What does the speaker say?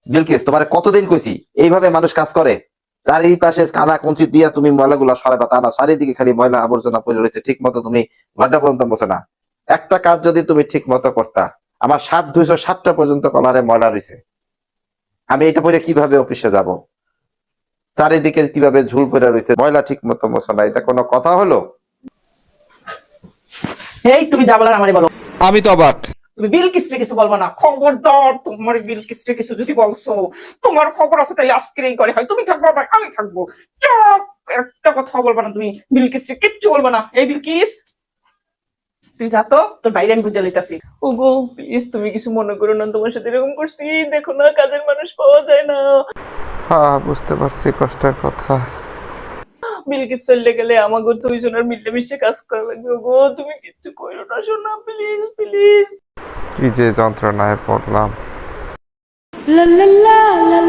বিলকিস তোমার কতদিন কইছি এইভাবে মানুষ কাজ করে? চারিপাশে কানা কঞ্চি দিয়া তুমি ময়লাগুলো সরাবা, তা না চারিদিকে খালি ময়লা আবর্জনা পড়ে রয়েছে, ঠিক মতো তুমি ঘন্টা পর্যন্ত বসে না। একটা কাজ যদি তুমি ঠিক মতো করতা, আমার 207টা পর্যন্ত কলারে ময়লা রয়েছে, আমি এটা পরে কিভাবে অফিসে যাব? চারিদিকে কিভাবে ঝুল পড়ে রয়েছে, ময়লা ঠিক মতো বসে না, এটা কোনো কথা হলো? এই তুমি যা বলার আমারে বলো। আমি তো অবাক। তুমি বিলকিসকে কিছু বলবো না, খবরদার। তোমার বিলকিসকে কিছু যদি বলছো, তোমার খবর আছে তাই আজকেরই করে হয়। তুমি থাকবো না, আমি থাকবো। চুপ! একটা কথা বলবা না তুমি, বিলকিসকে কিচ্ছু বলবা না। এই বিলকিস, তুই যা তো, তোর বাইরে আমি বুঝে লইতাছি। ওগো প্লিজ, তুমি কিছু মনে করো না, তোমার সাথে এরকম করছি। দেখো না, কাজের মানুষ পাওয়া যায় না। হ্যাঁ, বুঝতে পারছি কষ্টের কথা। বিলকিস চলে গেলে আমাকে দুইজনের মিলেমিশে কাজ করা লাগবে। ওগো তুমি কিচ্ছু করো না সোনা, প্লিজ প্লিজ। কি যে যন্ত্রণায় পড়লাম। La la la la